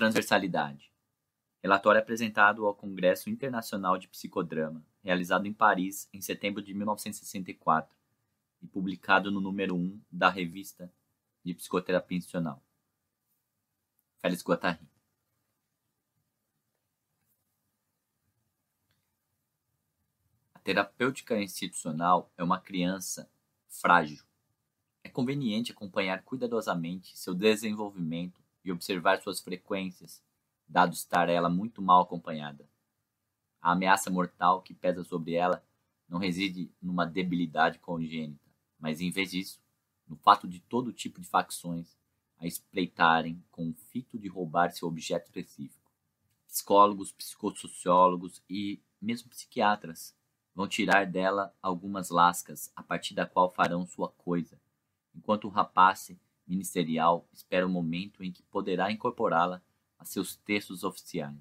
transversalidade. Relatório apresentado ao Congresso Internacional de Psicodrama, realizado em Paris em setembro de 1964 e publicado no número 1 da Revista de Psicoterapia Institucional. Félix Guattari. A terapêutica institucional é uma criança frágil. É conveniente acompanhar cuidadosamente seu desenvolvimento e observar suas frequências, dado estar ela muito mal acompanhada. A ameaça mortal que pesa sobre ela não reside numa debilidade congênita, mas, em vez disso, no fato de todo tipo de facções a espreitarem com o fito de roubar seu objeto específico. Psicólogos, psicossociólogos e mesmo psiquiatras vão tirar dela algumas lascas, a partir da qual farão sua coisa, enquanto o rapace ministerial espera o momento em que poderá incorporá-la a seus textos oficiais.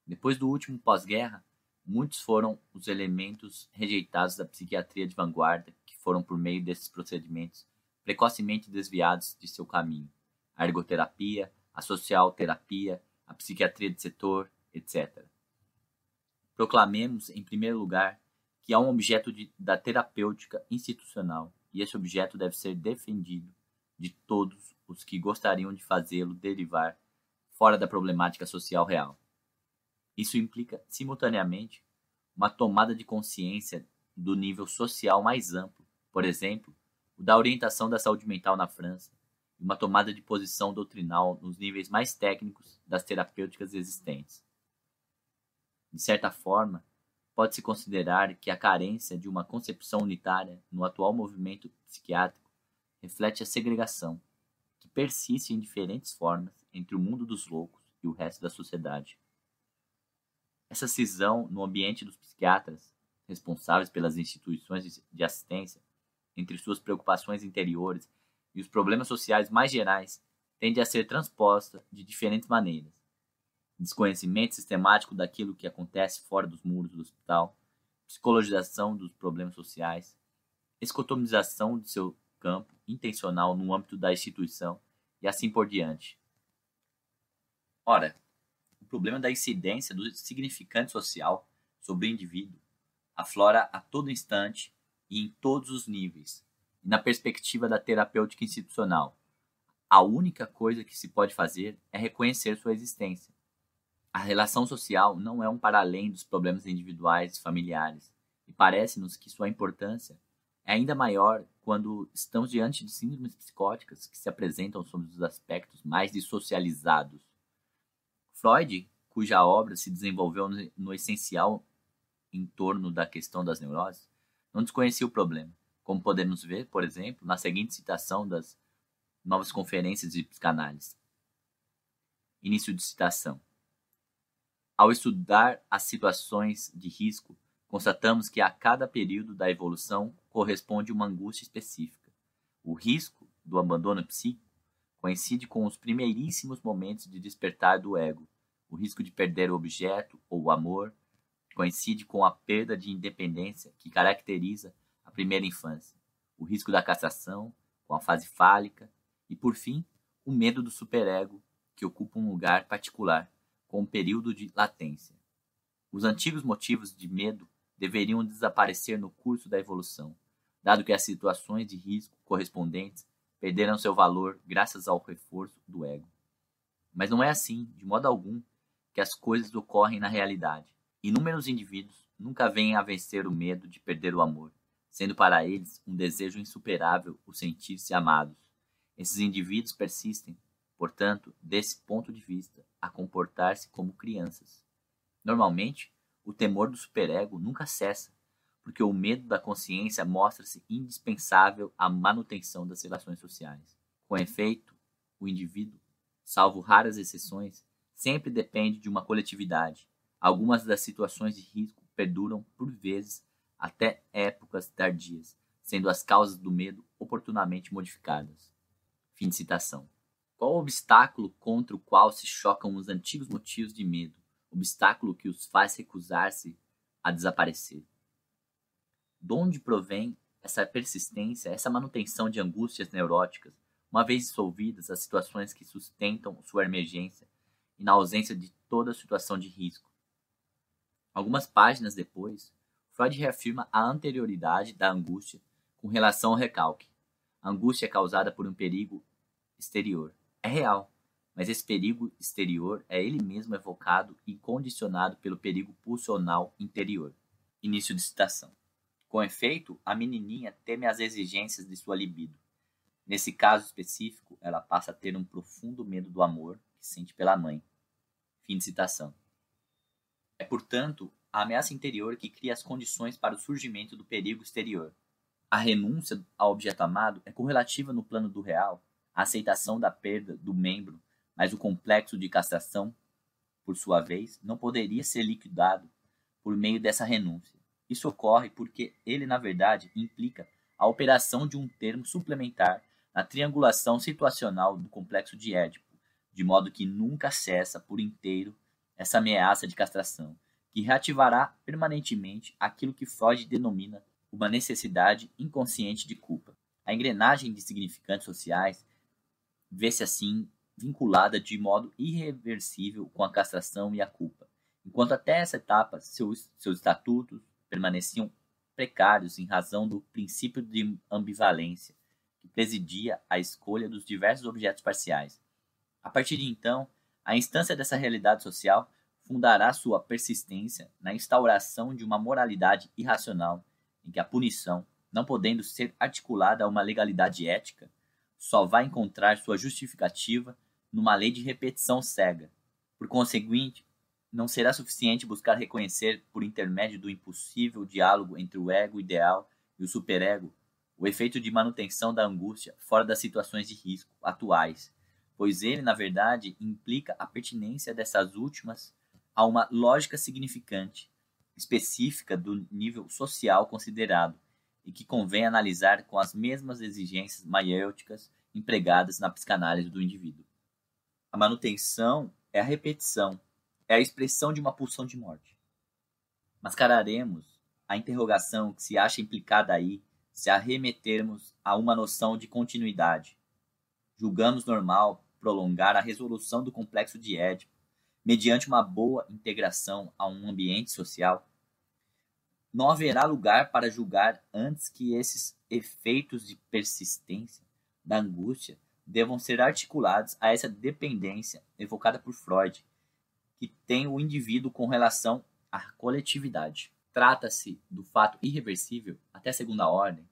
Depois do último pós-guerra, muitos foram os elementos rejeitados da psiquiatria de vanguarda que foram, por meio desses procedimentos, precocemente desviados de seu caminho. A ergoterapia, a social-terapia, a psiquiatria de setor, etc. Proclamemos, em primeiro lugar, que há um objeto da terapêutica institucional, e esse objeto deve ser defendido de todos os que gostariam de fazê-lo derivar fora da problemática social real. Isso implica, simultaneamente, uma tomada de consciência do nível social mais amplo, por exemplo, o da orientação da saúde mental na França, e uma tomada de posição doutrinal nos níveis mais técnicos das terapêuticas existentes. De certa forma, pode-se considerar que a carência de uma concepção unitária no atual movimento psiquiátrico reflete a segregação, que persiste em diferentes formas entre o mundo dos loucos e o resto da sociedade. Essa cisão no ambiente dos psiquiatras, responsáveis pelas instituições de assistência, entre suas preocupações interiores e os problemas sociais mais gerais, tende a ser transposta de diferentes maneiras. Desconhecimento sistemático daquilo que acontece fora dos muros do hospital, psicologização dos problemas sociais, escotomização de seu campo intencional no âmbito da instituição e assim por diante. Ora, o problema da incidência do significante social sobre o indivíduo aflora a todo instante e em todos os níveis, e na perspectiva da terapêutica institucional. A única coisa que se pode fazer é reconhecer sua existência. A relação social não é um para-além dos problemas individuais e familiares, e parece-nos que sua importância é ainda maior quando estamos diante de síndromes psicóticas que se apresentam sob os aspectos mais dessocializados. Freud, cuja obra se desenvolveu no essencial em torno da questão das neuroses, não desconhecia o problema, como podemos ver, por exemplo, na seguinte citação das Novas Conferências de Psicanálise. Início de citação. Ao estudar as situações de risco, constatamos que a cada período da evolução corresponde uma angústia específica. O risco do abandono psíquico coincide com os primeiríssimos momentos de despertar do ego. O risco de perder o objeto ou o amor coincide com a perda de independência que caracteriza a primeira infância. O risco da castração, com a fase fálica, e, por fim, o medo do superego, que ocupa um lugar particular, com um período de latência. Os antigos motivos de medo deveriam desaparecer no curso da evolução, dado que as situações de risco correspondentes perderam seu valor graças ao reforço do ego. Mas não é assim, de modo algum, que as coisas ocorrem na realidade. Inúmeros indivíduos nunca vêm a vencer o medo de perder o amor, sendo para eles um desejo insuperável o sentir-se amados. Esses indivíduos persistem, portanto, desse ponto de vista, a comportar-se como crianças. Normalmente, o temor do superego nunca cessa, porque o medo da consciência mostra-se indispensável à manutenção das relações sociais. Com efeito, o indivíduo, salvo raras exceções, sempre depende de uma coletividade. Algumas das situações de risco perduram, por vezes, até épocas tardias, sendo as causas do medo oportunamente modificadas. Fim de citação. Qual o obstáculo contra o qual se chocam os antigos motivos de medo, obstáculo que os faz recusar-se a desaparecer? De onde provém essa persistência, essa manutenção de angústias neuróticas, uma vez dissolvidas as situações que sustentam sua emergência, e na ausência de toda situação de risco. Algumas páginas depois, Freud reafirma a anterioridade da angústia com relação ao recalque. A angústia é causada por um perigo exterior. É real, mas esse perigo exterior é ele mesmo evocado e condicionado pelo perigo pulsional interior. Início de citação. Com efeito, a menininha teme as exigências de sua libido. Nesse caso específico, ela passa a ter um profundo medo do amor que sente pela mãe. Fim de citação. É, portanto, a ameaça interior que cria as condições para o surgimento do perigo exterior. A renúncia ao objeto amado é correlativa no plano do real, a aceitação da perda do membro, mas o complexo de castração, por sua vez, não poderia ser liquidado por meio dessa renúncia. Isso ocorre porque ele, na verdade, implica a operação de um termo suplementar na triangulação situacional do complexo de Édipo, de modo que nunca cessa por inteiro essa ameaça de castração, que reativará permanentemente aquilo que Freud denomina uma necessidade inconsciente de culpa. A engrenagem de significantes sociais vê-se assim vinculada de modo irreversível com a castração e a culpa, enquanto até essa etapa seus estatutos permaneciam precários em razão do princípio de ambivalência que presidia a escolha dos diversos objetos parciais. A partir de então, a instância dessa realidade social fundará sua persistência na instauração de uma moralidade irracional, em que a punição, não podendo ser articulada a uma legalidade ética, só vai encontrar sua justificativa numa lei de repetição cega. Por conseguinte, não será suficiente buscar reconhecer, por intermédio do impossível diálogo entre o ego ideal e o superego, o efeito de manutenção da angústia fora das situações de risco atuais, pois ele, na verdade, implica a pertinência dessas últimas a uma lógica significante, específica do nível social considerado, e que convém analisar com as mesmas exigências maiêuticas empregadas na psicanálise do indivíduo. A manutenção é a repetição, é a expressão de uma pulsão de morte. Mascararemos a interrogação que se acha implicada aí se arremetermos a uma noção de continuidade. Julgamos normal prolongar a resolução do complexo de Édipo mediante uma boa integração a um ambiente social. Não haverá lugar para julgar antes que esses efeitos de persistência da angústia devam ser articulados a essa dependência evocada por Freud, que tem o indivíduo com relação à coletividade. Trata-se do fato irreversível, até segunda ordem,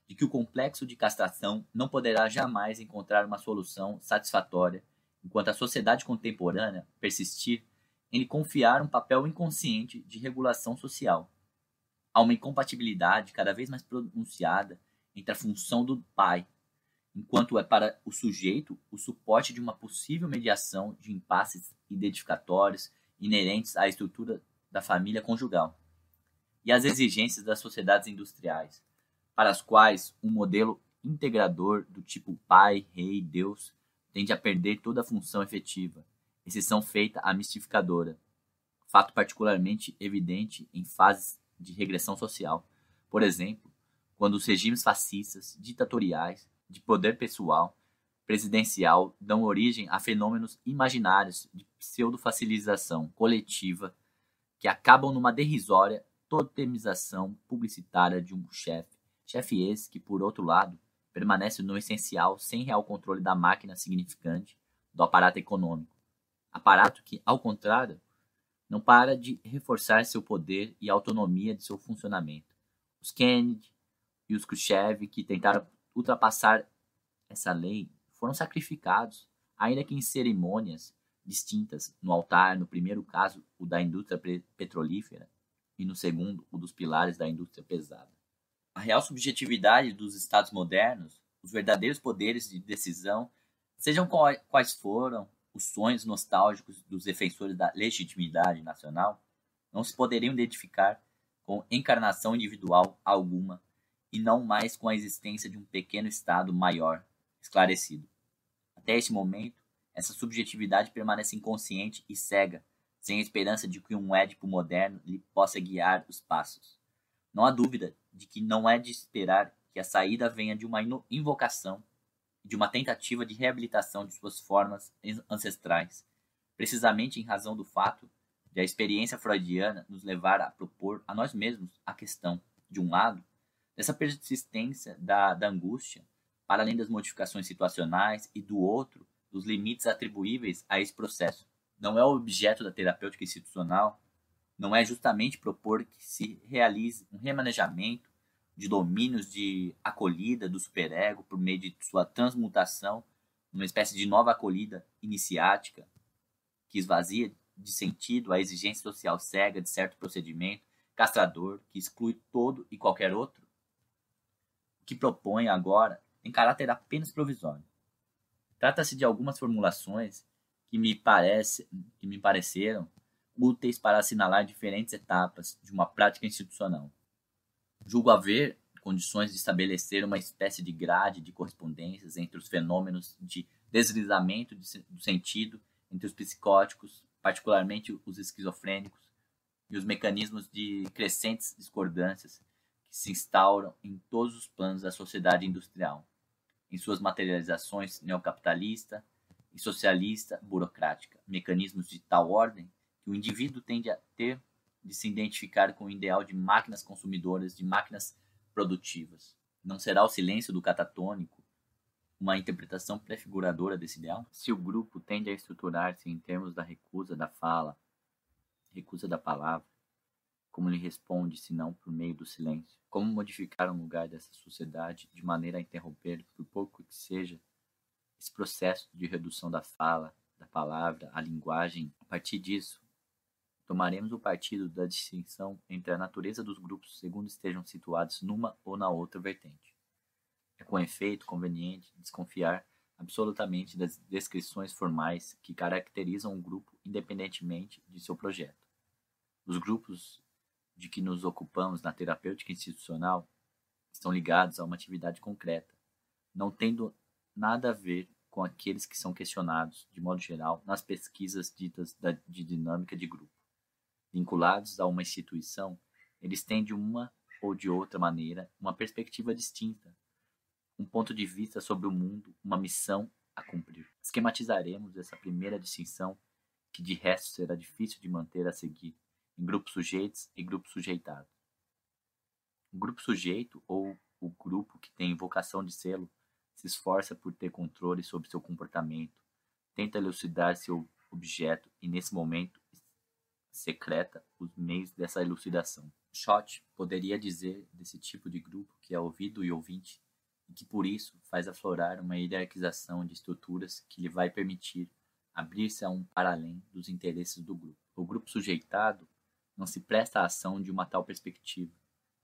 de que o complexo de castração não poderá jamais encontrar uma solução satisfatória enquanto a sociedade contemporânea persistir em lhe confiar um papel inconsciente de regulação social. Há uma incompatibilidade cada vez mais pronunciada entre a função do pai, enquanto é para o sujeito o suporte de uma possível mediação de impasses identificatórios inerentes à estrutura da família conjugal, e as exigências das sociedades industriais, para as quais um modelo integrador do tipo pai, rei, Deus tende a perder toda a função efetiva, exceção feita à mistificadora, fato particularmente evidente em fases de regressão social. Por exemplo, quando os regimes fascistas, ditatoriais, de poder pessoal, presidencial dão origem a fenômenos imaginários de pseudo-facilização coletiva que acabam numa derrisória totemização publicitária de um chefe esse que, por outro lado, permanece no essencial sem real controle da máquina significante do aparato econômico. Aparato que, ao contrário, não para de reforçar seu poder e a autonomia de seu funcionamento. Os Kennedy e os Khrushchev, que tentaram ultrapassar essa lei, foram sacrificados, ainda que em cerimônias distintas, no altar, no primeiro caso, o da indústria petrolífera, e no segundo, o dos pilares da indústria pesada. A real subjetividade dos estados modernos, os verdadeiros poderes de decisão, sejam quais foram os sonhos nostálgicos dos defensores da legitimidade nacional, não se poderiam identificar com encarnação individual alguma e não mais com a existência de um pequeno estado maior, esclarecido. Até este momento, essa subjetividade permanece inconsciente e cega, sem a esperança de que um Édipo moderno lhe possa guiar os passos. Não há dúvida de que não é de esperar que a saída venha de uma invocação e de uma tentativa de reabilitação de suas formas ancestrais, precisamente em razão do fato de a experiência freudiana nos levar a propor a nós mesmos a questão, de um lado, dessa persistência da angústia, para além das modificações situacionais, e do outro, dos limites atribuíveis a esse processo. Não é o objeto da terapêutica institucional, não é justamente propor que se realize um remanejamento de domínios de acolhida do superego por meio de sua transmutação numa espécie de nova acolhida iniciática que esvazia de sentido a exigência social cega de certo procedimento castrador que exclui todo e qualquer outro? O que propõe agora tem caráter apenas provisório. Trata-se de algumas formulações que me pareceram úteis para assinalar diferentes etapas de uma prática institucional. Julgo haver condições de estabelecer uma espécie de grade de correspondências entre os fenômenos de deslizamento do sentido entre os psicóticos, particularmente os esquizofrênicos, e os mecanismos de crescentes discordâncias que se instauram em todos os planos da sociedade industrial, em suas materializações neocapitalista e socialista burocrática, mecanismos de tal ordem que o indivíduo tende a ter de se identificar com o ideal de máquinas consumidoras, de máquinas produtivas. Não será o silêncio do catatônico uma interpretação prefiguradora desse ideal? Se o grupo tende a estruturar-se em termos da recusa da fala, recusa da palavra, como lhe responde, se não por meio do silêncio? Como modificar um lugar dessa sociedade de maneira a interromper, por pouco que seja, esse processo de redução da fala, da palavra, à linguagem? A partir disso, tomaremos o partido da distinção entre a natureza dos grupos segundo estejam situados numa ou na outra vertente. É com efeito conveniente desconfiar absolutamente das descrições formais que caracterizam um grupo independentemente de seu projeto. Os grupos de que nos ocupamos na terapêutica institucional estão ligados a uma atividade concreta, não tendo nada a ver com aqueles que são questionados, de modo geral, nas pesquisas ditas de dinâmica de grupo. Vinculados a uma instituição, eles têm de uma ou de outra maneira uma perspectiva distinta, um ponto de vista sobre o mundo, uma missão a cumprir. Esquematizaremos essa primeira distinção, que de resto será difícil de manter a seguir, em grupos sujeitos e grupos sujeitados. O grupo sujeito, ou o grupo que tem vocação de sê-lo, se esforça por ter controle sobre seu comportamento, tenta elucidar seu objeto e, nesse momento, secreta os meios dessa elucidação. Schott poderia dizer desse tipo de grupo que é ouvido e ouvinte, e que por isso faz aflorar uma hierarquização de estruturas que lhe vai permitir abrir-se a um para além dos interesses do grupo. O grupo sujeitado não se presta à ação de uma tal perspectiva.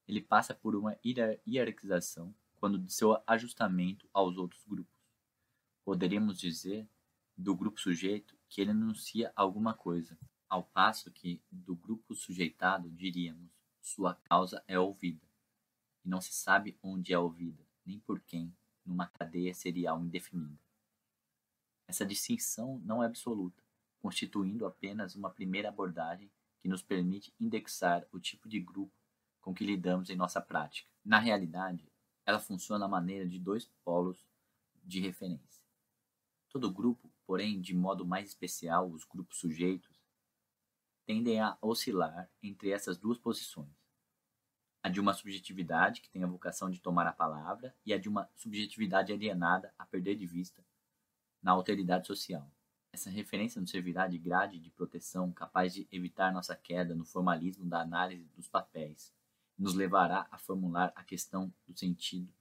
Ele passa por uma hierarquização quando de seu ajustamento aos outros grupos. Poderíamos dizer do grupo sujeito que ele anuncia alguma coisa, ao passo que do grupo sujeitado diríamos sua causa é ouvida, e não se sabe onde é ouvida, nem por quem, numa cadeia serial indefinida. Essa distinção não é absoluta, constituindo apenas uma primeira abordagem que nos permite indexar o tipo de grupo com que lidamos em nossa prática. Na realidade, ela funciona à maneira de dois polos de referência. Todo grupo, porém, de modo mais especial os grupos sujeitos, tendem a oscilar entre essas duas posições. A de uma subjetividade que tem a vocação de tomar a palavra e a de uma subjetividade alienada a perder de vista na alteridade social. Essa referência nos servirá de grade de proteção capaz de evitar nossa queda no formalismo da análise dos papéis e nos levará a formular a questão do sentido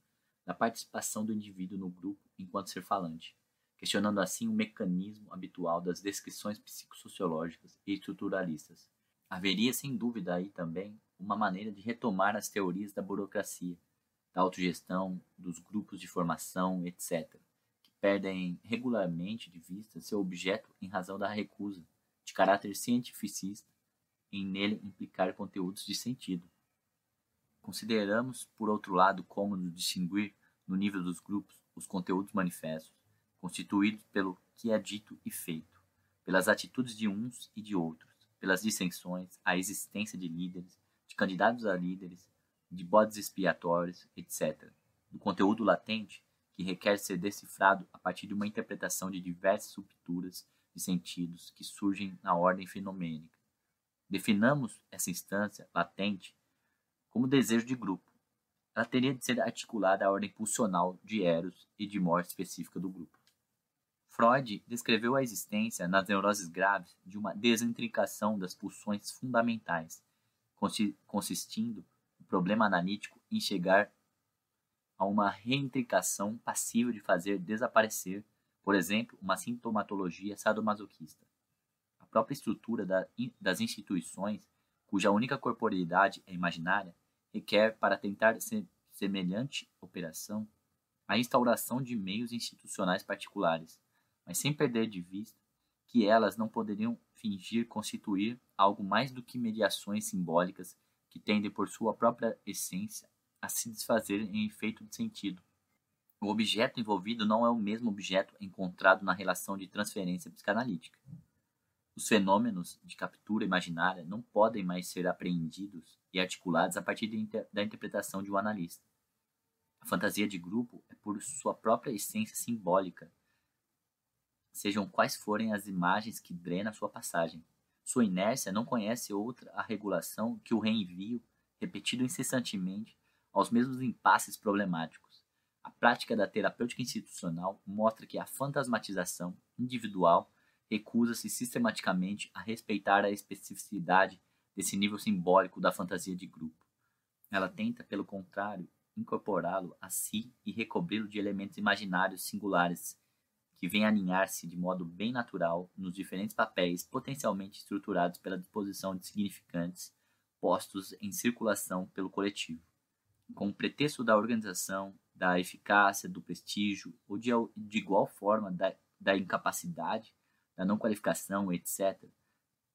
da participação do indivíduo no grupo enquanto ser falante, questionando assim o mecanismo habitual das descrições psicossociológicas e estruturalistas. Haveria sem dúvida aí também uma maneira de retomar as teorias da burocracia, da autogestão, dos grupos de formação, etc., perdem regularmente de vista seu objeto em razão da recusa, de caráter cientificista, em nele implicar conteúdos de sentido. Consideramos, por outro lado, cômodo distinguir, no nível dos grupos, os conteúdos manifestos, constituídos pelo que é dito e feito, pelas atitudes de uns e de outros, pelas dissensões, a existência de líderes, de candidatos a líderes, de bodes expiatórios, etc., do conteúdo latente, que requer ser decifrado a partir de uma interpretação de diversas subturas de sentidos que surgem na ordem fenomênica. Definamos essa instância latente como desejo de grupo. Ela teria de ser articulada à ordem pulsional de Eros e de morte específica do grupo. Freud descreveu a existência nas neuroses graves de uma desintricação das pulsões fundamentais, consistindo o problema analítico em chegar a uma reintricação passível de fazer desaparecer, por exemplo, uma sintomatologia sadomasoquista. A própria estrutura das instituições, cuja única corporeidade é imaginária, requer, para tentar semelhante operação, a instauração de meios institucionais particulares, mas sem perder de vista que elas não poderiam fingir constituir algo mais do que mediações simbólicas que tendem por sua própria essência a se desfazer em efeito de sentido. O objeto envolvido não é o mesmo objeto encontrado na relação de transferência psicanalítica. Os fenômenos de captura imaginária não podem mais ser apreendidos e articulados a partir da interpretação de um analista. A fantasia de grupo é por sua própria essência simbólica, sejam quais forem as imagens que drena sua passagem. Sua inércia não conhece outra a regulação que o reenvio, repetido incessantemente, aos mesmos impasses problemáticos. A prática da terapêutica institucional mostra que a fantasmatização individual recusa-se sistematicamente a respeitar a especificidade desse nível simbólico da fantasia de grupo. Ela tenta, pelo contrário, incorporá-lo a si e recobri-lo de elementos imaginários singulares que vêm aninhar-se de modo bem natural nos diferentes papéis potencialmente estruturados pela disposição de significantes postos em circulação pelo coletivo. Com o pretexto da organização, da eficácia, do prestígio, ou de igual forma da incapacidade, da não qualificação, etc.,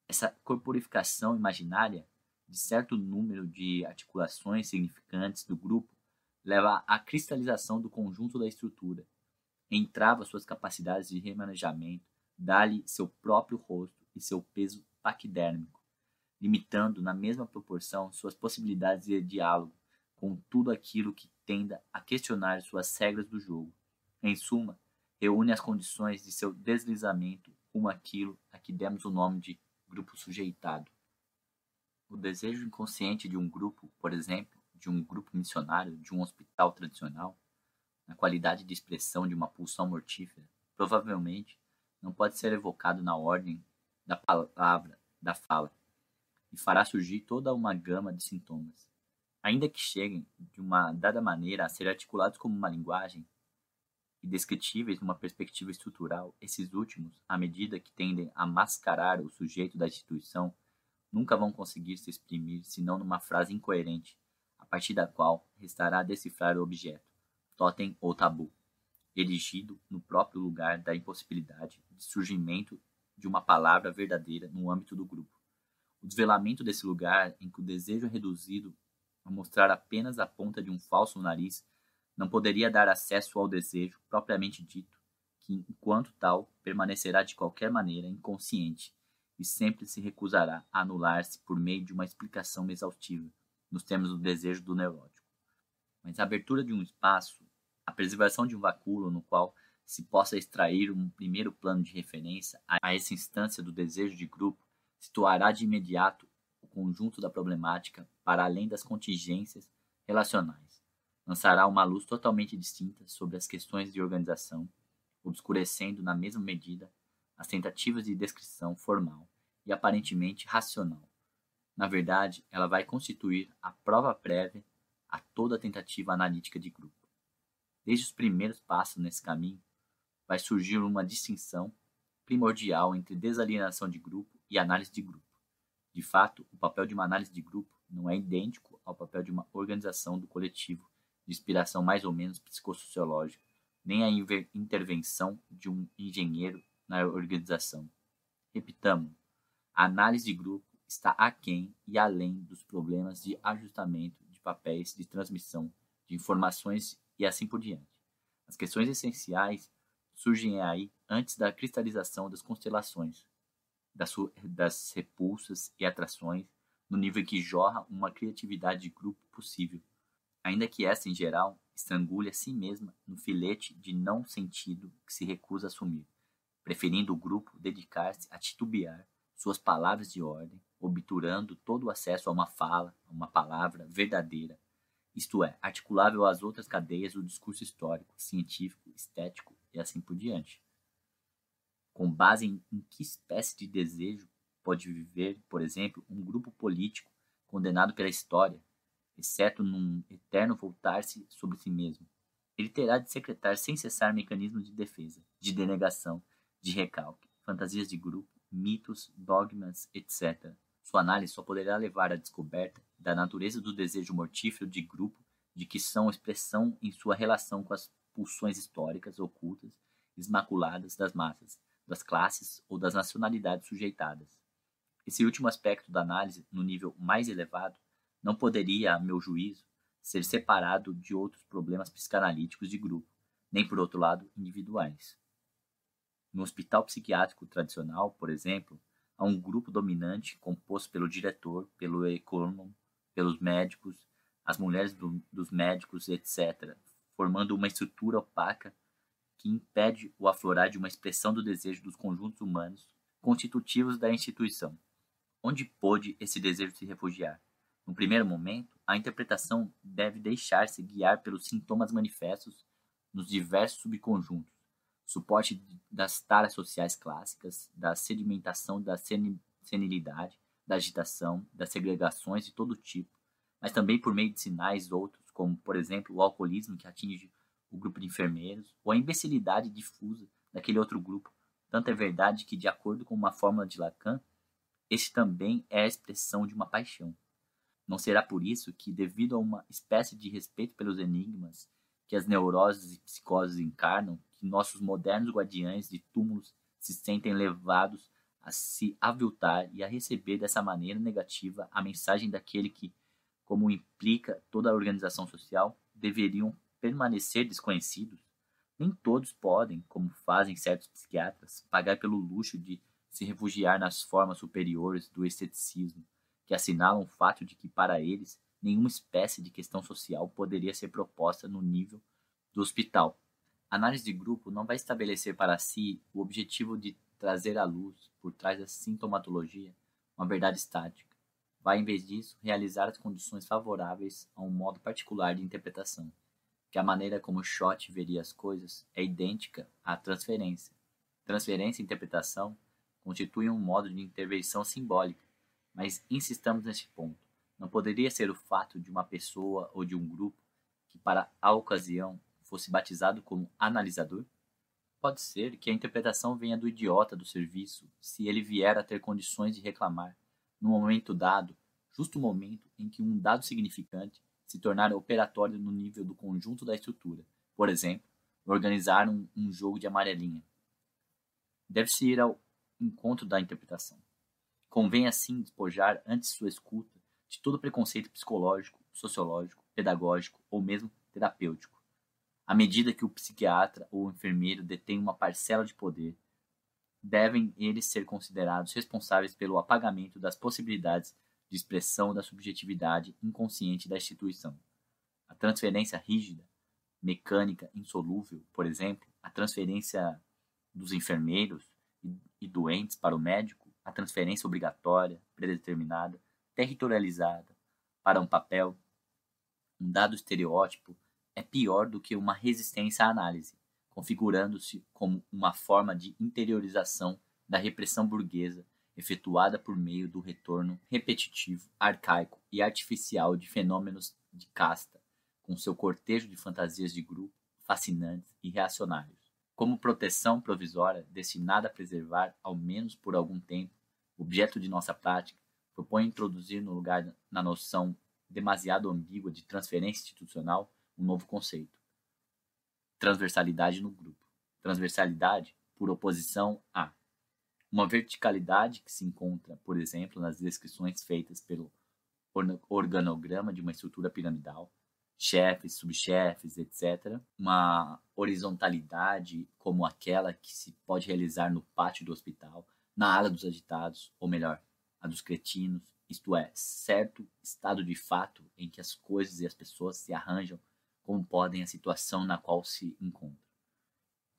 essa corporificação imaginária de certo número de articulações significantes do grupo leva à cristalização do conjunto da estrutura, entrava suas capacidades de remanejamento, dá-lhe seu próprio rosto e seu peso paquidérmico, limitando na mesma proporção suas possibilidades de diálogo com tudo aquilo que tenda a questionar suas regras do jogo. Em suma, reúne as condições de seu deslizamento rumo àquilo a que demos o nome de grupo sujeitado. O desejo inconsciente de um grupo, por exemplo, de um grupo missionário, de um hospital tradicional, na qualidade de expressão de uma pulsão mortífera, provavelmente não pode ser evocado na ordem da palavra, da fala, e fará surgir toda uma gama de sintomas. Ainda que cheguem, de uma dada maneira, a ser articulados como uma linguagem e descritíveis numa perspectiva estrutural, esses últimos, à medida que tendem a mascarar o sujeito da instituição, nunca vão conseguir se exprimir senão numa frase incoerente, a partir da qual restará decifrar o objeto, totem ou tabu, erigido no próprio lugar da impossibilidade de surgimento de uma palavra verdadeira no âmbito do grupo. O desvelamento desse lugar em que o desejo é reduzido a mostrar apenas a ponta de um falso nariz não poderia dar acesso ao desejo propriamente dito, que, enquanto tal, permanecerá de qualquer maneira inconsciente e sempre se recusará a anular-se por meio de uma explicação exaustiva, nos termos do desejo do neurótico. Mas a abertura de um espaço, a preservação de um vacúolo no qual se possa extrair um primeiro plano de referência a essa instância do desejo de grupo, situará de imediato o conjunto da problemática para além das contingências relacionais. Lançará uma luz totalmente distinta sobre as questões de organização, obscurecendo na mesma medida as tentativas de descrição formal e aparentemente racional. Na verdade, ela vai constituir a prova prévia a toda tentativa analítica de grupo. Desde os primeiros passos nesse caminho, vai surgir uma distinção primordial entre desalienação de grupo e análise de grupo. De fato, o papel de uma análise de grupo não é idêntico ao papel de uma organização do coletivo de inspiração mais ou menos psicossociológica, nem a intervenção de um engenheiro na organização. Repitamos, a análise de grupo está aquém e além dos problemas de ajustamento de papéis de transmissão de informações e assim por diante. As questões essenciais surgem aí antes da cristalização das constelações, das repulsas e atrações, no nível em que jorra uma criatividade de grupo possível, ainda que essa, em geral, estrangule a si mesma no filete de não sentido que se recusa a assumir, preferindo o grupo dedicar-se a titubear suas palavras de ordem, obturando todo o acesso a uma fala, a uma palavra verdadeira, isto é, articulável às outras cadeias do discurso histórico, científico, estético e assim por diante. Com base em que espécie de desejo pode viver, por exemplo, um grupo político condenado pela história, exceto num eterno voltar-se sobre si mesmo? Ele terá de secretar sem cessar mecanismos de defesa, de denegação, de recalque, fantasias de grupo, mitos, dogmas, etc. Sua análise só poderá levar à descoberta da natureza do desejo mortífero de grupo, de que são expressão em sua relação com as pulsões históricas ocultas, esmaculadas das massas, das classes ou das nacionalidades sujeitadas. Esse último aspecto da análise, no nível mais elevado, não poderia, a meu juízo, ser separado de outros problemas psicanalíticos de grupo, nem, por outro lado, individuais. No hospital psiquiátrico tradicional, por exemplo, há um grupo dominante composto pelo diretor, pelo econômico, pelos médicos, as mulheres dos médicos, etc., formando uma estrutura opaca que impede o aflorar de uma expressão do desejo dos conjuntos humanos constitutivos da instituição. Onde pôde esse desejo se refugiar? No primeiro momento, a interpretação deve deixar-se guiar pelos sintomas manifestos nos diversos subconjuntos, suporte das taras sociais clássicas, da sedimentação da senilidade, da agitação, das segregações de todo tipo, mas também por meio de sinais outros, como, por exemplo, o alcoolismo que atinge o grupo de enfermeiros, ou a imbecilidade difusa daquele outro grupo. Tanto é verdade que, de acordo com uma fórmula de Lacan, este também é a expressão de uma paixão. Não será por isso que, devido a uma espécie de respeito pelos enigmas que as neuroses e psicoses encarnam, que nossos modernos guardiães de túmulos se sentem levados a se aviltar e a receber dessa maneira negativa a mensagem daquele que, como implica toda a organização social, deveriam permanecer desconhecidos? Nem todos podem, como fazem certos psiquiatras, pagar pelo luxo de se refugiar nas formas superiores do esteticismo, que assinalam o fato de que, para eles, nenhuma espécie de questão social poderia ser proposta no nível do hospital. A análise de grupo não vai estabelecer para si o objetivo de trazer à luz, por trás da sintomatologia, uma verdade estática. Vai, em vez disso, realizar as condições favoráveis a um modo particular de interpretação, que a maneira como Schott veria as coisas é idêntica à transferência. Transferência e interpretação constituem um modo de intervenção simbólica, mas insistamos neste ponto. Não poderia ser o fato de uma pessoa ou de um grupo que, para a ocasião, fosse batizado como analisador? Pode ser que a interpretação venha do idiota do serviço, se ele vier a ter condições de reclamar, no momento dado, justo o momento em que um dado significante se tornar operatório no nível do conjunto da estrutura. Por exemplo, organizar um jogo de amarelinha. Deve-se ir ao encontro da interpretação. Convém, assim, despojar antes sua escuta de todo preconceito psicológico, sociológico, pedagógico ou mesmo terapêutico. À medida que o psiquiatra ou o enfermeiro detém uma parcela de poder, devem eles ser considerados responsáveis pelo apagamento das possibilidades de expressão da subjetividade inconsciente da instituição. A transferência rígida, mecânica, insolúvel, por exemplo, a transferência dos enfermeiros e doentes para o médico, a transferência obrigatória, predeterminada, territorializada, para um papel, um dado estereótipo, é pior do que uma resistência à análise, configurando-se como uma forma de interiorização da repressão burguesa efetuada por meio do retorno repetitivo, arcaico e artificial de fenômenos de casta, com seu cortejo de fantasias de grupo, fascinantes e reacionários. Como proteção provisória destinada a preservar, ao menos por algum tempo, o objeto de nossa prática, propõe introduzir no lugar na noção demasiado ambígua de transferência institucional um novo conceito: transversalidade no grupo. Transversalidade, por oposição a uma verticalidade que se encontra, por exemplo, nas descrições feitas pelo organograma de uma estrutura piramidal, chefes, subchefes, etc. Uma horizontalidade como aquela que se pode realizar no pátio do hospital, na ala dos agitados, ou melhor, a dos cretinos, isto é, certo estado de fato em que as coisas e as pessoas se arranjam como podem a situação na qual se encontram.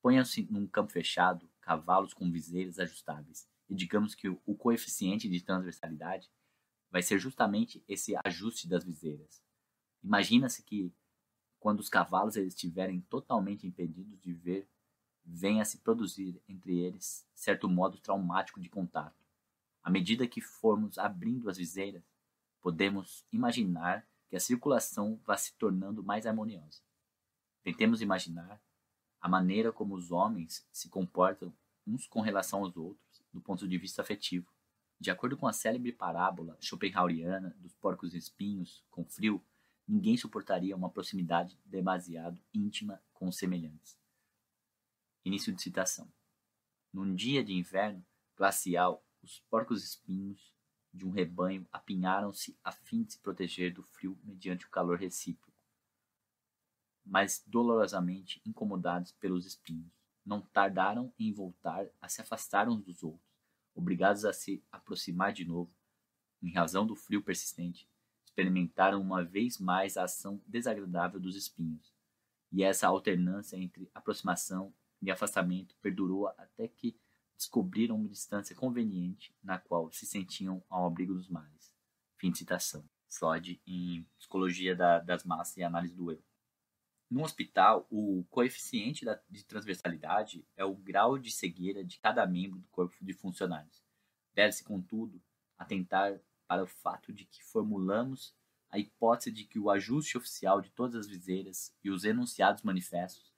Ponham-se num campo fechado, cavalos com viseiras ajustáveis. E digamos que o coeficiente de transversalidade vai ser justamente esse ajuste das viseiras. Imagina-se que quando os cavalos eles estiverem totalmente impedidos de ver, venha a se produzir entre eles certo modo traumático de contato. À medida que formos abrindo as viseiras, podemos imaginar que a circulação vai se tornando mais harmoniosa. Tentemos imaginar a maneira como os homens se comportam uns com relação aos outros, do ponto de vista afetivo. De acordo com a célebre parábola schopenhaueriana dos porcos-espinhos com frio, ninguém suportaria uma proximidade demasiado íntima com os semelhantes. Início de citação. Num dia de inverno glacial, os porcos-espinhos de um rebanho apinharam-se a fim de se proteger do frio mediante o calor recíproco, mas dolorosamente incomodados pelos espinhos. Não tardaram em voltar a se afastar uns dos outros, obrigados a se aproximar de novo, em razão do frio persistente. Experimentaram uma vez mais a ação desagradável dos espinhos, e essa alternância entre aproximação e afastamento perdurou até que descobriram uma distância conveniente na qual se sentiam ao abrigo dos males. Fim de citação. Freud em Psicologia das Massas e Análise do Eu. No hospital, o coeficiente de transversalidade é o grau de cegueira de cada membro do corpo de funcionários. Deve-se, contudo, atentar para o fato de que formulamos a hipótese de que o ajuste oficial de todas as viseiras e os enunciados manifestos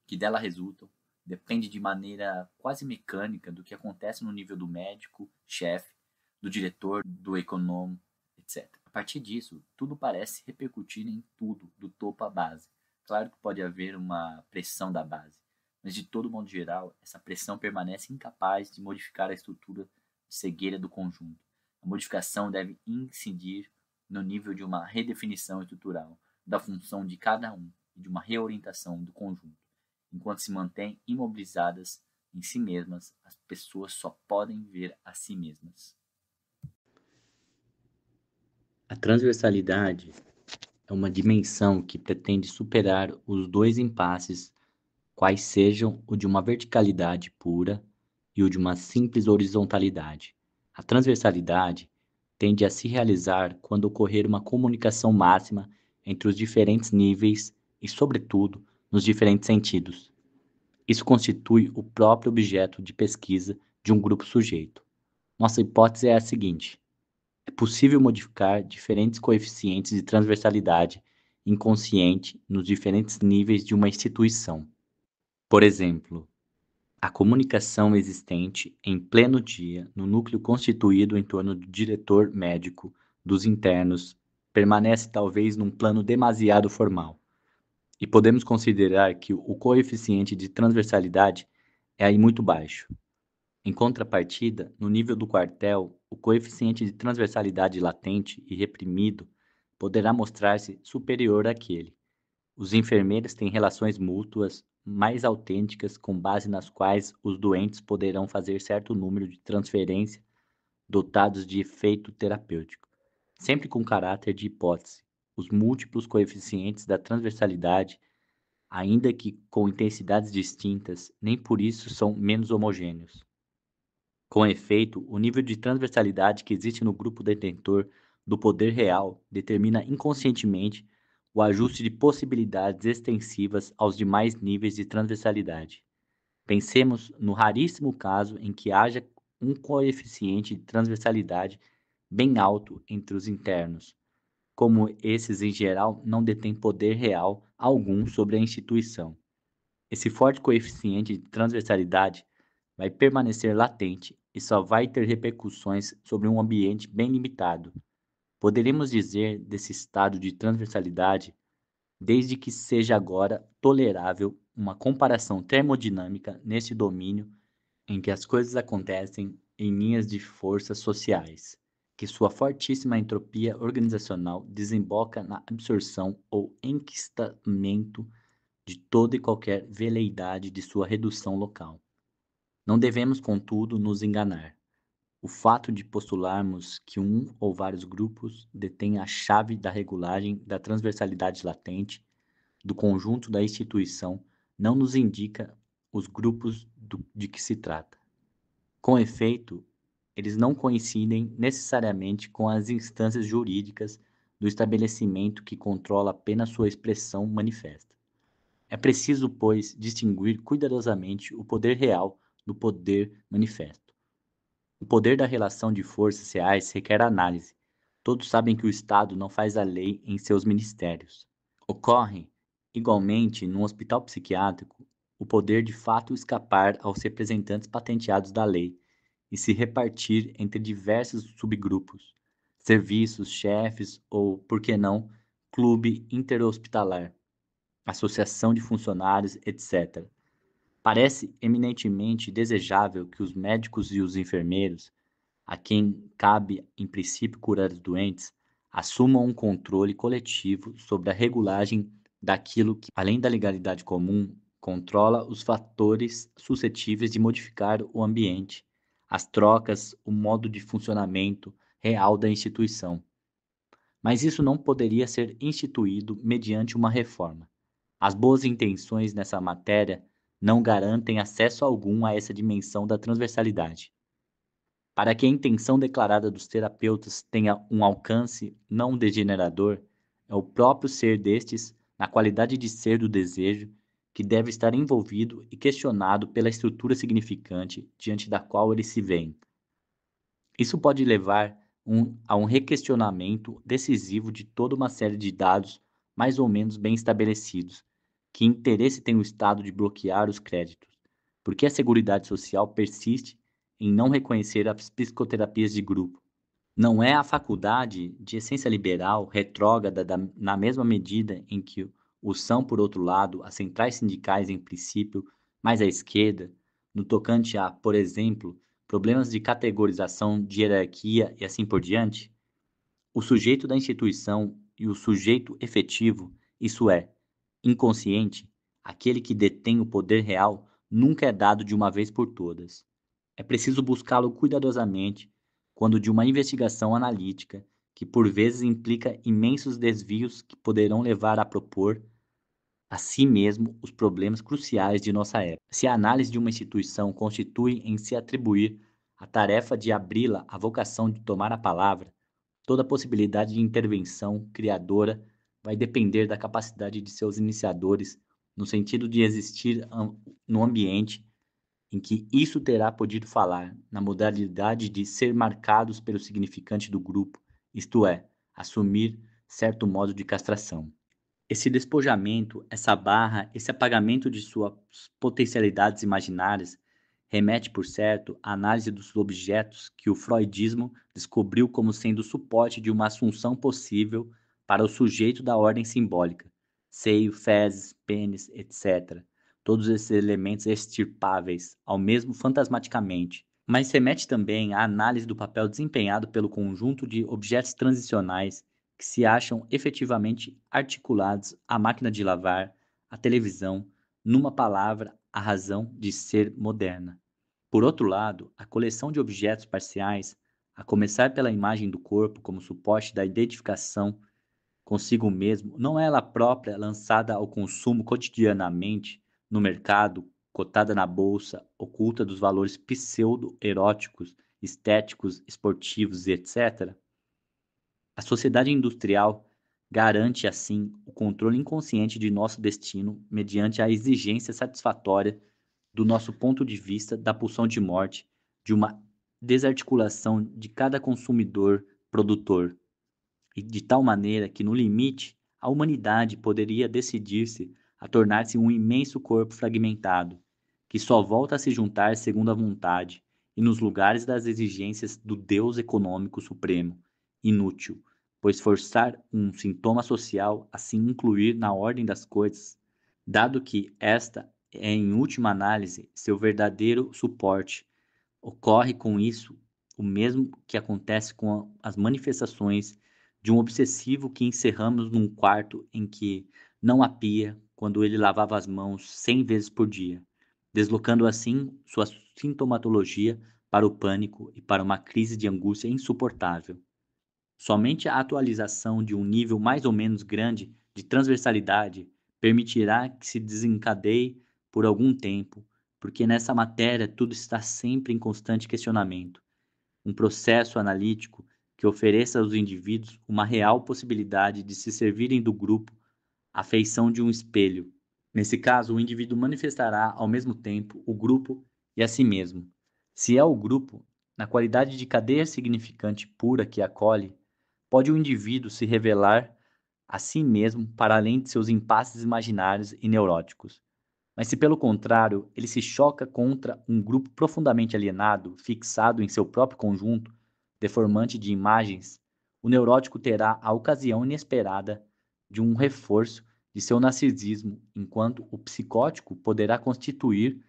que dela resultam depende de maneira quase mecânica do que acontece no nível do médico, chefe, do diretor, do econômico, etc. A partir disso, tudo parece repercutir em tudo, do topo à base. Claro que pode haver uma pressão da base, mas de todo modo geral, essa pressão permanece incapaz de modificar a estrutura de cegueira do conjunto. A modificação deve incidir no nível de uma redefinição estrutural da função de cada um e de uma reorientação do conjunto. Enquanto se mantêm imobilizadas em si mesmas, as pessoas só podem ver a si mesmas. A transversalidade é uma dimensão que pretende superar os dois impasses, quais sejam o de uma verticalidade pura e o de uma simples horizontalidade. A transversalidade tende a se realizar quando ocorrer uma comunicação máxima entre os diferentes níveis e, sobretudo, nos diferentes sentidos. Isso constitui o próprio objeto de pesquisa de um grupo sujeito. Nossa hipótese é a seguinte: é possível modificar diferentes coeficientes de transversalidade inconsciente nos diferentes níveis de uma instituição. Por exemplo, a comunicação existente em pleno dia no núcleo constituído em torno do diretor médico, dos internos, permanece talvez num plano demasiado formal. E podemos considerar que o coeficiente de transversalidade é aí muito baixo. Em contrapartida, no nível do quartel, o coeficiente de transversalidade latente e reprimido poderá mostrar-se superior àquele. Os enfermeiros têm relações mútuas mais autênticas com base nas quais os doentes poderão fazer certo número de transferência dotados de efeito terapêutico, sempre com caráter de hipótese. Os múltiplos coeficientes da transversalidade, ainda que com intensidades distintas, nem por isso são menos homogêneos. Com efeito, o nível de transversalidade que existe no grupo detentor do poder real determina inconscientemente o ajuste de possibilidades extensivas aos demais níveis de transversalidade. Pensemos no raríssimo caso em que haja um coeficiente de transversalidade bem alto entre os internos, como esses em geral não detêm poder real algum sobre a instituição. Esse forte coeficiente de transversalidade vai permanecer latente e só vai ter repercussões sobre um ambiente bem limitado. Poderemos dizer desse estado de transversalidade, desde que seja agora tolerável uma comparação termodinâmica nesse domínio em que as coisas acontecem em linhas de forças sociais, que sua fortíssima entropia organizacional desemboca na absorção ou enquistamento de toda e qualquer veleidade de sua redução local. Não devemos, contudo, nos enganar. O fato de postularmos que um ou vários grupos detêm a chave da regulagem da transversalidade latente do conjunto da instituição não nos indica os grupos de que se trata. Com efeito, eles não coincidem necessariamente com as instâncias jurídicas do estabelecimento que controla apenas sua expressão manifesta. É preciso, pois, distinguir cuidadosamente o poder real do poder manifesto. O poder da relação de forças reais requer análise. Todos sabem que o Estado não faz a lei em seus ministérios. Ocorre, igualmente, num hospital psiquiátrico, o poder de fato escapar aos representantes patenteados da lei e se repartir entre diversos subgrupos, serviços, chefes ou, por que não, clube interhospitalar, associação de funcionários, etc. Parece eminentemente desejável que os médicos e os enfermeiros, a quem cabe em princípio curar os doentes, assumam um controle coletivo sobre a regulagem daquilo que, além da legalidade comum, controla os fatores suscetíveis de modificar o ambiente, as trocas, o modo de funcionamento real da instituição. Mas isso não poderia ser instituído mediante uma reforma. As boas intenções nessa matéria não garantem acesso algum a essa dimensão da transversalidade. Para que a intenção declarada dos terapeutas tenha um alcance não degenerador, é o próprio ser destes, na qualidade de ser do desejo, que deve estar envolvido e questionado pela estrutura significante diante da qual eles se veem. Isso pode levar a um requestionamento decisivo de toda uma série de dados mais ou menos bem estabelecidos. Que interesse tem o Estado de bloquear os créditos? Por que a Seguridade Social persiste em não reconhecer as psicoterapias de grupo? Não é a faculdade de essência liberal, retrógrada, na mesma medida em que o são, por outro lado, as centrais sindicais em princípio, mais à esquerda, no tocante a, por exemplo, problemas de categorização, de hierarquia e assim por diante? O sujeito da instituição e o sujeito efetivo, isso é, inconsciente, aquele que detém o poder real, nunca é dado de uma vez por todas. É preciso buscá-lo cuidadosamente quando de uma investigação analítica, que por vezes implica imensos desvios que poderão levar a propor a si mesmo os problemas cruciais de nossa época. Se a análise de uma instituição constitui em se atribuir a tarefa de abri-la à vocação de tomar a palavra, toda possibilidade de intervenção criadora vai depender da capacidade de seus iniciadores, no sentido de existir no ambiente em que isso terá podido falar, na modalidade de ser marcados pelo significante do grupo, isto é, assumir certo modo de castração. Esse despojamento, essa barra, esse apagamento de suas potencialidades imaginárias remete, por certo, à análise dos objetos que o freudismo descobriu como sendo o suporte de uma assunção possível para o sujeito da ordem simbólica, seio, fezes, pênis, etc. Todos esses elementos extirpáveis, ao mesmo fantasmaticamente, mas remete também à análise do papel desempenhado pelo conjunto de objetos transicionais que se acham efetivamente articulados à máquina de lavar, à televisão, numa palavra, à razão de ser moderna. Por outro lado, a coleção de objetos parciais, a começar pela imagem do corpo como suporte da identificação consigo mesmo, não é ela própria lançada ao consumo cotidianamente no mercado, cotada na bolsa, oculta dos valores pseudo-eróticos, estéticos, esportivos e etc. A sociedade industrial garante, assim, o controle inconsciente de nosso destino mediante a exigência satisfatória do nosso ponto de vista da pulsão de morte, de uma desarticulação de cada consumidor produtor, e de tal maneira que, no limite, a humanidade poderia decidir-se a tornar-se um imenso corpo fragmentado, que só volta a se juntar segundo a vontade e nos lugares das exigências do Deus econômico supremo, inútil, pois forçar um sintoma social a se incluir na ordem das coisas, dado que esta é, em última análise, seu verdadeiro suporte. Ocorre com isso o mesmo que acontece com as manifestações de um obsessivo que encerramos num quarto em que não há pia quando ele lavava as mãos 100 vezes por dia, deslocando assim sua sintomatologia para o pânico e para uma crise de angústia insuportável. Somente a atualização de um nível mais ou menos grande de transversalidade permitirá que se desencadeie, por algum tempo, porque nessa matéria tudo está sempre em constante questionamento. Um processo analítico que ofereça aos indivíduos uma real possibilidade de se servirem do grupo à feição de um espelho. Nesse caso, o indivíduo manifestará ao mesmo tempo o grupo e a si mesmo. Se é o grupo, na qualidade de cadeia significante pura que acolhe, pode o indivíduo se revelar a si mesmo para além de seus impasses imaginários e neuróticos. Mas se, pelo contrário, ele se choca contra um grupo profundamente alienado, fixado em seu próprio conjunto, deformante de imagens, o neurótico terá a ocasião inesperada de um reforço de seu narcisismo, enquanto o psicótico poderá constituir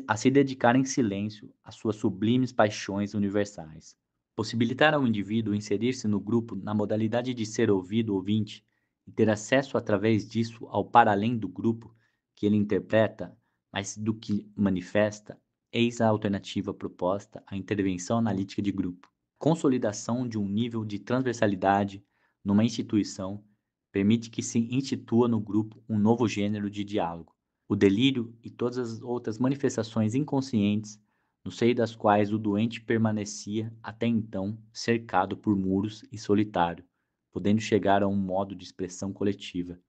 a se dedicar em silêncio às suas sublimes paixões universais. Possibilitar ao indivíduo inserir-se no grupo na modalidade de ser ouvido ouvinte e ter acesso através disso ao para-além do grupo que ele interpreta, mas do que manifesta, eis a alternativa proposta à intervenção analítica de grupo. Consolidação de um nível de transversalidade numa instituição permite que se institua no grupo um novo gênero de diálogo, o delírio e todas as outras manifestações inconscientes no seio das quais o doente permanecia até então cercado por muros e solitário, podendo chegar a um modo de expressão coletiva.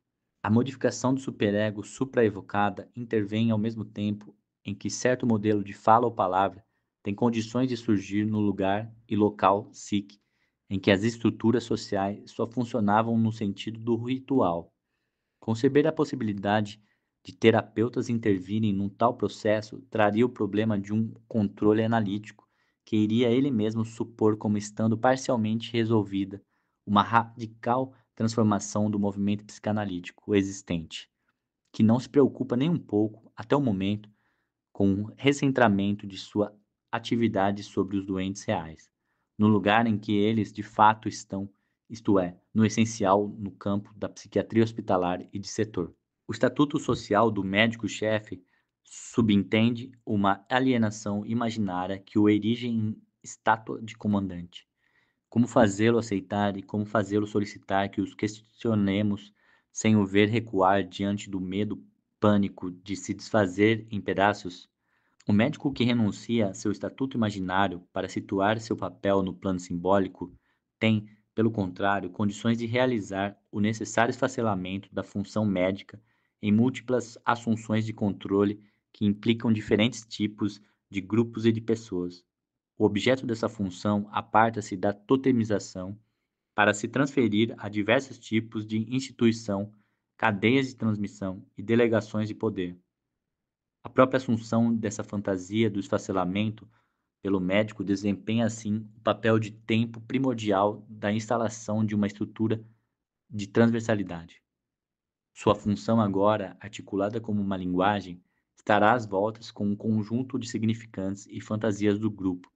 A modificação do superego supraevocada intervém ao mesmo tempo em que certo modelo de fala ou palavra tem condições de surgir no lugar e local psíquico em que as estruturas sociais só funcionavam no sentido do ritual. Conceber a possibilidade de terapeutas intervirem num tal processo traria o problema de um controle analítico, que iria ele mesmo supor como estando parcialmente resolvida uma radical transformação do movimento psicanalítico existente, que não se preocupa nem um pouco, até o momento, com o recentramento de sua atividade sobre os doentes reais, no lugar em que eles de fato estão, isto é, no essencial no campo da psiquiatria hospitalar e de setor. O estatuto social do médico-chefe subentende uma alienação imaginária que o erige em estátua de comandante. Como fazê-lo aceitar e como fazê-lo solicitar que os questionemos sem o ver recuar diante do medo pânico de se desfazer em pedaços? O médico que renuncia a seu estatuto imaginário para situar seu papel no plano simbólico tem, pelo contrário, condições de realizar o necessário esfacelamento da função médica em múltiplas assunções de controle que implicam diferentes tipos de grupos e de pessoas. O objeto dessa função aparta-se da totemização para se transferir a diversos tipos de instituição, cadeias de transmissão e delegações de poder. A própria assunção dessa fantasia do esfacelamento pelo médico desempenha, assim, o papel de tempo primordial da instalação de uma estrutura de transversalidade. Sua função agora, articulada como uma linguagem, estará às voltas com um conjunto de significantes e fantasias do grupo,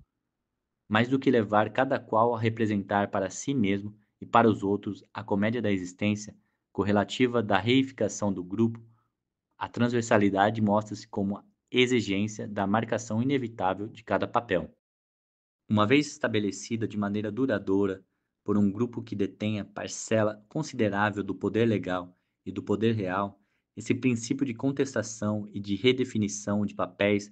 mais do que levar cada qual a representar para si mesmo e para os outros a comédia da existência correlativa da reificação do grupo. A transversalidade mostra-se como a exigência da marcação inevitável de cada papel. Uma vez estabelecida de maneira duradoura por um grupo que detenha parcela considerável do poder legal e do poder real, esse princípio de contestação e de redefinição de papéis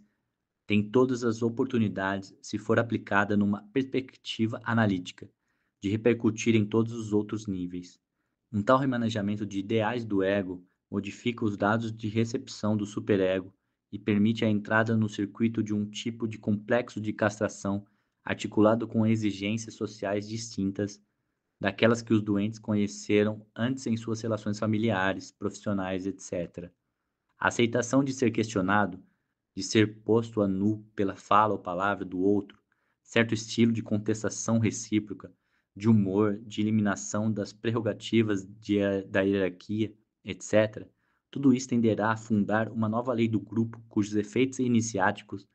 tem todas as oportunidades se for aplicada numa perspectiva analítica, de repercutir em todos os outros níveis. Um tal remanejamento de ideais do ego modifica os dados de recepção do superego e permite a entrada no circuito de um tipo de complexo de castração articulado com exigências sociais distintas daquelas que os doentes conheceram antes em suas relações familiares, profissionais, etc. A aceitação de ser questionado, de ser posto a nu pela fala ou palavra do outro, certo estilo de contestação recíproca, de humor, de eliminação das prerrogativas da hierarquia, etc., tudo isso tenderá a fundar uma nova lei do grupo cujos efeitos iniciáticos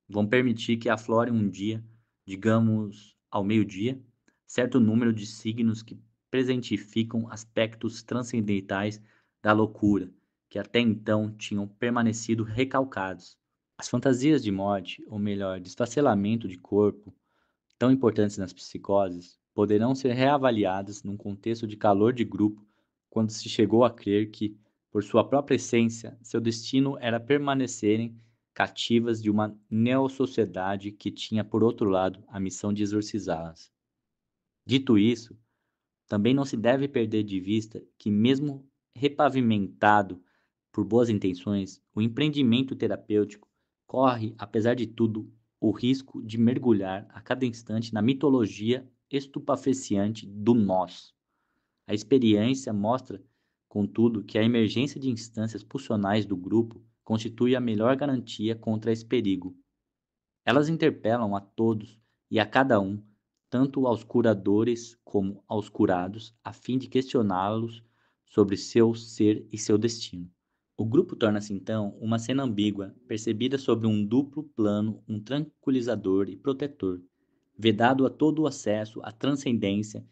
vão permitir que aflore um dia, digamos ao meio-dia, certo número de signos que presentificam aspectos transcendentais da loucura, que até então tinham permanecido recalcados. As fantasias de morte, ou melhor, de esfacelamento de corpo, tão importantes nas psicoses, poderão ser reavaliadas num contexto de calor de grupo quando se chegou a crer que, por sua própria essência, seu destino era permanecerem cativas de uma neossociedade que tinha, por outro lado, a missão de exorcizá-las. Dito isso, também não se deve perder de vista que, mesmo repavimentado por boas intenções, o empreendimento terapêutico corre, apesar de tudo, o risco de mergulhar a cada instante na mitologia estupefaciente do nós. A experiência mostra, contudo, que a emergência de instâncias pulsionais do grupo constitui a melhor garantia contra esse perigo. Elas interpelam a todos e a cada um, tanto aos curadores como aos curados, a fim de questioná-los sobre seu ser e seu destino. O grupo torna-se então uma cena ambígua, percebida sobre um duplo plano, um tranquilizador e protetor, vedado a todo o acesso à transcendência,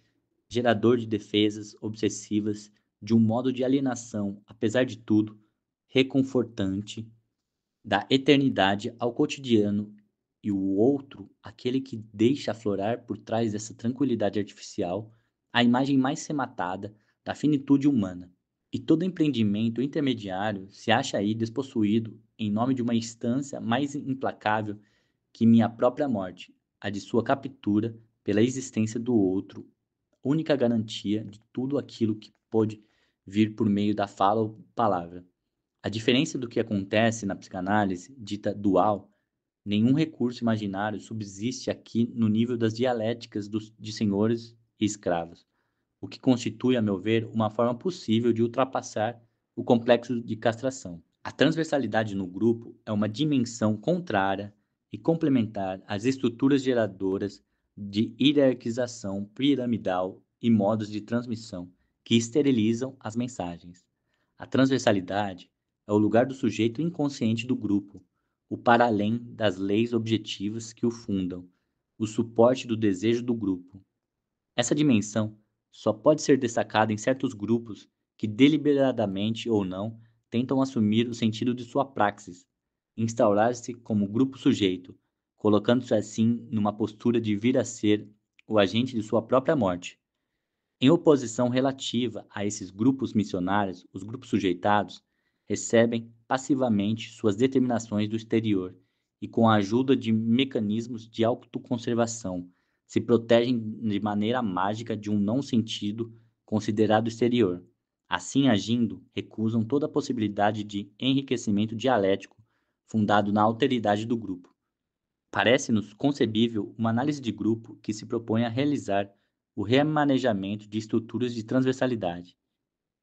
gerador de defesas obsessivas, de um modo de alienação, apesar de tudo, reconfortante, da eternidade ao cotidiano, e o outro, aquele que deixa aflorar por trás dessa tranquilidade artificial a imagem mais rematada da finitude humana. E todo empreendimento intermediário se acha aí despossuído em nome de uma instância mais implacável que minha própria morte, a de sua captura pela existência do outro, única garantia de tudo aquilo que pode vir por meio da fala ou palavra. A diferença do que acontece na psicanálise, dita dual, nenhum recurso imaginário subsiste aqui no nível das dialéticas de senhores e escravos, o que constitui, a meu ver, uma forma possível de ultrapassar o complexo de castração. A transversalidade no grupo é uma dimensão contrária e complementar às estruturas geradoras de hierarquização piramidal e modos de transmissão que esterilizam as mensagens. A transversalidade é o lugar do sujeito inconsciente do grupo, o para-além das leis objetivas que o fundam, o suporte do desejo do grupo. Essa dimensão só pode ser destacada em certos grupos que, deliberadamente ou não, tentam assumir o sentido de sua praxis, instaurar-se como grupo sujeito, colocando-se assim numa postura de vir a ser o agente de sua própria morte. Em oposição relativa a esses grupos missionários, os grupos sujeitados recebem passivamente suas determinações do exterior e, com a ajuda de mecanismos de autoconservação, se protegem de maneira mágica de um não-sentido considerado exterior. Assim agindo, recusam toda possibilidade de enriquecimento dialético fundado na alteridade do grupo. Parece-nos concebível uma análise de grupo que se propõe a realizar o remanejamento de estruturas de transversalidade,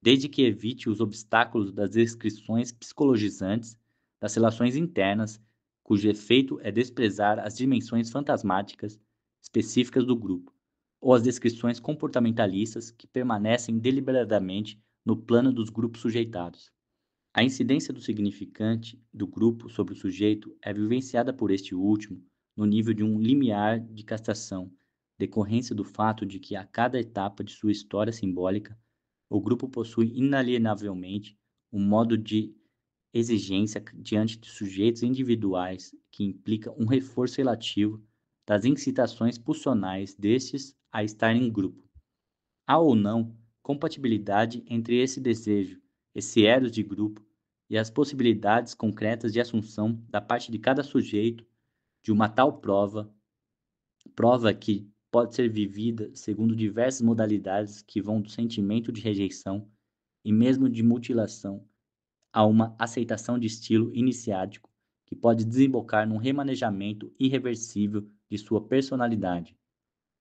desde que evite os obstáculos das descrições psicologizantes das relações internas, cujo efeito é desprezar as dimensões fantasmáticas específicas do grupo, ou as descrições comportamentalistas que permanecem deliberadamente no plano dos grupos sujeitados. A incidência do significante do grupo sobre o sujeito é vivenciada por este último no nível de um limiar de castração, decorrência do fato de que a cada etapa de sua história simbólica, o grupo possui inalienavelmente um modo de exigência diante de sujeitos individuais que implica um reforço relativo das incitações pulsionais destes a estar em grupo. Há ou não compatibilidade entre esse desejo, esse eros de grupo, e as possibilidades concretas de assunção da parte de cada sujeito de uma tal prova que pode ser vivida segundo diversas modalidades que vão do sentimento de rejeição e mesmo de mutilação a uma aceitação de estilo iniciático que pode desembocar num remanejamento irreversível de sua personalidade.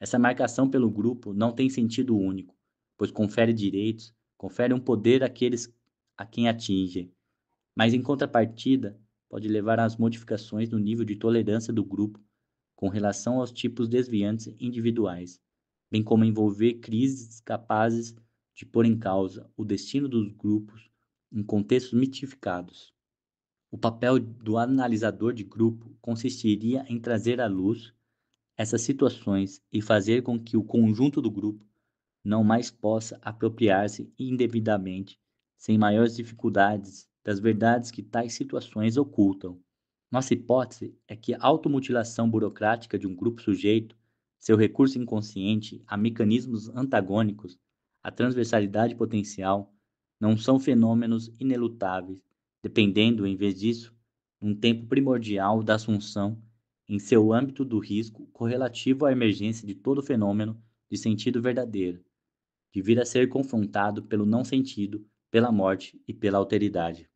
Essa marcação pelo grupo não tem sentido único, pois confere direitos, confere um poder àqueles a quem atinge, mas em contrapartida pode levar às modificações no nível de tolerância do grupo com relação aos tipos desviantes individuais, bem como envolver crises capazes de pôr em causa o destino dos grupos em contextos mitificados. O papel do analisador de grupo consistiria em trazer à luz essas situações e fazer com que o conjunto do grupo não mais possa apropriar-se indevidamente, sem maiores dificuldades, das verdades que tais situações ocultam. Nossa hipótese é que a automutilação burocrática de um grupo sujeito, seu recurso inconsciente a mecanismos antagônicos, a transversalidade potencial, não são fenômenos inelutáveis, dependendo, em vez disso, um tempo primordial da assunção em seu âmbito do risco correlativo à emergência de todo fenômeno de sentido verdadeiro, de vir a ser confrontado pelo não sentido, pela morte e pela alteridade.